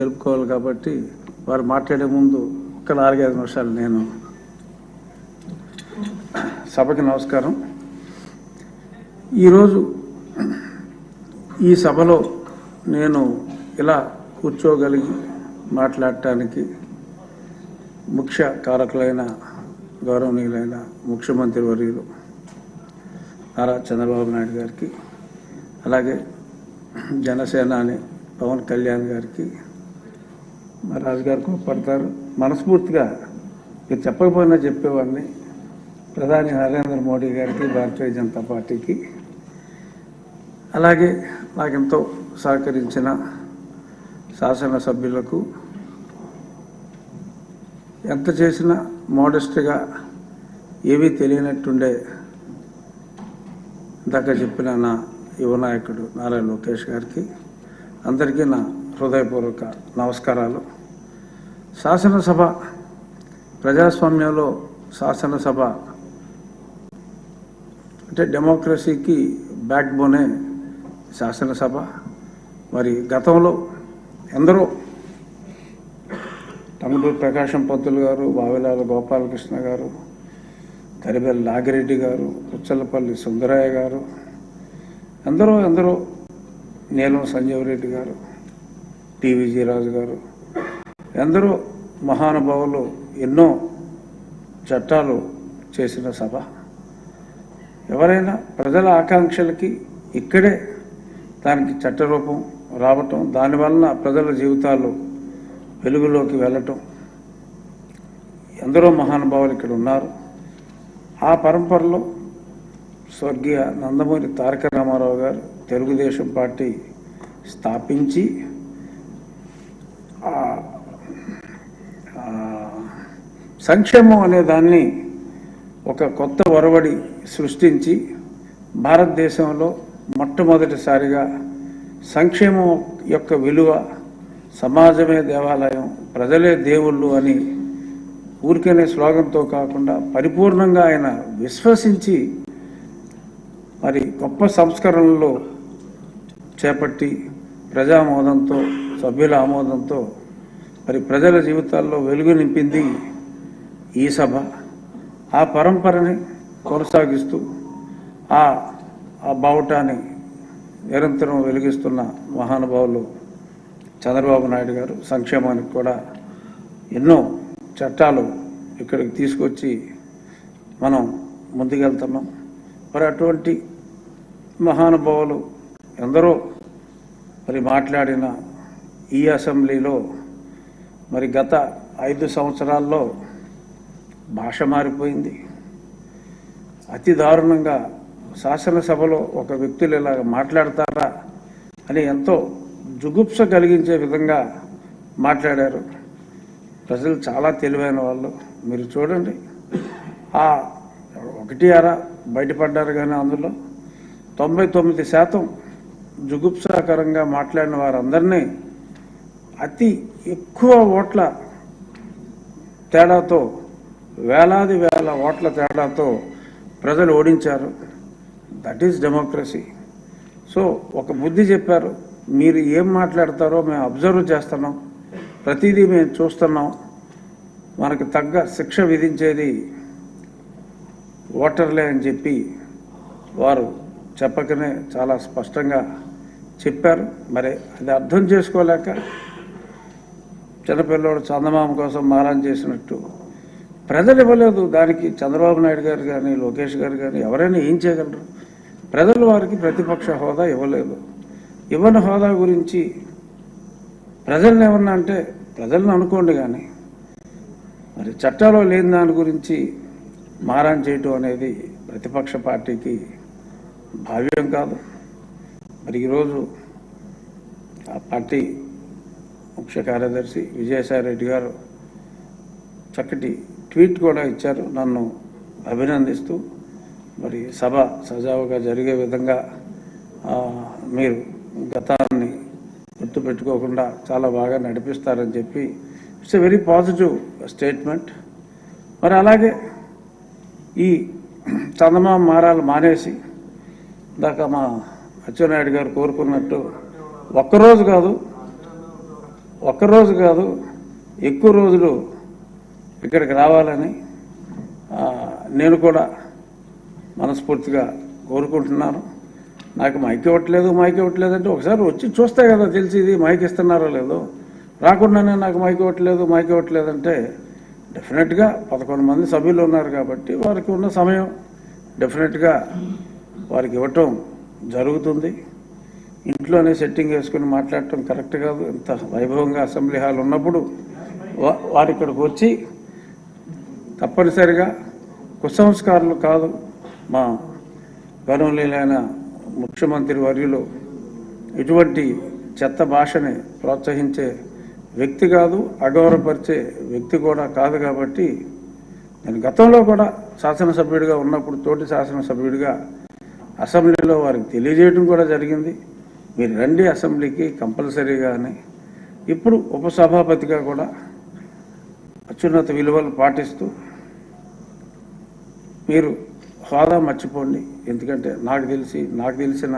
జరుపుకోవాలి కాబట్టి వారు మాట్లాడే ముందు ఒక 4-5 నిమిషాలు నేను సభకి నమస్కారం. ఈరోజు ఈ సభలో నేను ఇలా కూర్చోగలిగి మాట్లాడటానికి ముఖ్య కారకులైన గౌరవనీయులైన ముఖ్యమంత్రి వర్యులు నారా చంద్రబాబు నాయుడు గారికి, అలాగే జనసేనాని పవన్ కళ్యాణ్ గారికి, రాజు గారు కోప్పడతారు, మనస్ఫూర్తిగా మీరు చెప్పకపోయినా చెప్పేవాడిని, ప్రధాని నరేంద్ర మోడీ గారికి, భారతీయ జనతా పార్టీకి, అలాగే నాకెంతో సహకరించిన శాసనసభ్యులకు, ఎంత చేసినా మోడెస్ట్గా ఏమీ తెలియనట్టుండే ఇందాక చెప్పిన నా యువ నాయకుడు నారా లోకేష్ గారికి, అందరికీ నా హృదయపూర్వక నమస్కారాలు. శాసనసభ ప్రజాస్వామ్యంలో శాసనసభ అంటే డెమోక్రసీకి బ్యాక్ బోనే శాసనసభ. మరి గతంలో ఎందరో టంగుటూరి ప్రకాశం పంతులు గారు, వావిలాల గోపాలకృష్ణ గారు, తరిబెల్లి నాగిరెడ్డి గారు, పుచ్చలపల్లి సుందరయ్య గారు, ఎందరో నీలం సంజీవ్ రెడ్డి గారు, టీవీజీ రాజు గారు, ఎందరో మహానుభావులు ఎన్నో చట్టాలు చేసిన సభ. ఎవరైనా ప్రజల ఆకాంక్షలకి ఇక్కడే దానికి చట్టరూపం రావటం, దానివలన ప్రజల జీవితాలు వెలుగులోకి వెళ్ళటం, ఎందరో మహానుభావులు ఇక్కడ ఉన్నారు. ఆ పరంపరలో స్వర్గీయ నందమూరి తారక రామారావు గారు తెలుగుదేశం పార్టీ స్థాపించి సంక్షేమం అనే దాన్ని ఒక కొత్త ఒరవడి సృష్టించి భారతదేశంలో మొట్టమొదటిసారిగా సంక్షేమం యొక్క విలువ, సమాజమే దేవాలయం, ప్రజలే దేవుళ్ళు అని ఊరికనే స్లోగన్తో కాకుండా పరిపూర్ణంగా ఆయన విశ్వసించి మరి గొప్ప సంస్కరణలు చేపట్టి ప్రజామోదంతో, సభ్యుల ఆమోదంతో మరి ప్రజల జీవితాల్లో వెలుగు నింపింది ఈ సభ. ఆ పరంపరని కొనసాగిస్తూ ఆ బావుటాన్ని నిరంతరం వెలిగిస్తున్న మహానుభావులు చంద్రబాబు నాయుడు గారు సంక్షేమానికి కూడా ఎన్నో చట్టాలు ఇక్కడికి తీసుకొచ్చి మనం ముందుకెళ్తున్నాం. మరి అటువంటి మహానుభావులు ఎందరో మరి మాట్లాడిన ఈ అసెంబ్లీలో మరి గత 5 సంవత్సరాల్లో భాష మారిపోయింది. అతి దారుణంగా శాసనసభలో ఒక వ్యక్తులు ఇలాగ మాట్లాడతారా అని ఎంతో జుగుప్స కలిగించే విధంగా మాట్లాడారు. ప్రజలు చాలా తెలివైన వాళ్ళు. మీరు చూడండి, ఆ 1-6 బయటపడ్డారు, కానీ అందులో 99% జుగుప్సాకరంగా మాట్లాడిన వారందరినీ అతి ఎక్కువ ఓట్ల తేడాతో, వేల ఓట్ల తేడాతో ప్రజలు ఓడించారు. That is democracy. సో ఒక బుద్ధి చెప్పారు, మీరు ఏం మాట్లాడతారో మేము అబ్జర్వ్ చేస్తున్నాం, ప్రతిదీ మేము చూస్తున్నాం, మనకు తగ్గ శిక్ష విధించేది ఓటర్లే అని చెప్పి వారు చెప్పకనే చాలా స్పష్టంగా చెప్పారు. మరి అది అర్థం చేసుకోలేక చిన్నపిల్లోడు చందమామ కోసం మారాన్ చేసినట్టు ప్రజలు ఇవ్వలేదు. దానికి చంద్రబాబు నాయుడు గారు కానీ, లోకేష్ గారు కానీ ఎవరైనా ఏం చేయగలరు? ప్రజలు వారికి ప్రతిపక్ష హోదా ఇవ్వలేదు. ఇవ్వని హోదా గురించి ప్రజలను ఏమన్నా అంటే ప్రజలను అనుకోండి, కానీ మరి చట్టాలో లేని దాని గురించి మారాన్ చేయటం అనేది ప్రతిపక్ష పార్టీకి భావ్యం కాదు. మరి ఈరోజు ఆ పార్టీ ముఖ్య కార్యదర్శి విజయసాయి రెడ్డి గారు చక్కటి ట్వీట్ కూడా ఇచ్చారు నన్ను అభినందిస్తూ. మరి సభ సజావుగా జరిగే విధంగా మీరు గతాన్ని గుర్తుపెట్టుకోకుండా చాలా బాగా నడిపిస్తారని చెప్పి it's a very positive statement. మరి అలాగే ఈ చందమామ మారాలు మానేసి దాకా మా అచ్చెన్నాయుడు గారు కోరుకున్నట్టు ఒక్కరోజు కాదు ఒక్కరోజు కాదు ఎక్కువ రోజులు ఇక్కడికి రావాలని నేను కూడా మనస్ఫూర్తిగా కోరుకుంటున్నాను. నాకు మైక్ ఇవ్వట్లేదు అంటే ఒకసారి వచ్చి చూస్తే కదా తెలిసి ఇది మైక్ ఇస్తున్నారో లేదో. రాకుండానే నాకు మైక్ ఇవ్వట్లేదు అంటే డెఫినెట్గా 11 మంది సభ్యులు ఉన్నారు కాబట్టి వారికి ఉన్న సమయం డెఫినెట్గా వారికి ఇవ్వటం జరుగుతుంది. ఇంట్లోనే సెట్టింగ్ వేసుకుని మాట్లాడటం కరెక్ట్ కాదు. ఇంత వైభవంగా అసెంబ్లీ హాల్ ఉన్నప్పుడు వారి ఇక్కడికి వచ్చి తప్పనిసరిగా కుసంస్కారులు కాదు, మా గౌరవనీయులైన ముఖ్యమంత్రి వర్యులు ఇటువంటి చెత్త భాషని ప్రోత్సహించే వ్యక్తి కాదు, అగౌరవపరిచే వ్యక్తి కూడా కాదు. కాబట్టి నేను గతంలో కూడా శాసనసభ్యుడిగా ఉన్నప్పుడు తోటి శాసనసభ్యుడిగా అసెంబ్లీలో వారికి తెలియజేయడం కూడా జరిగింది, మీరు రండి అసెంబ్లీకి కంపల్సరీగా అని. ఇప్పుడు ఉపసభాపతిగా కూడా అత్యున్నత విలువలు పాటిస్తూ మీరు హోదా మర్చిపోండి, ఎందుకంటే నాకు తెలిసిన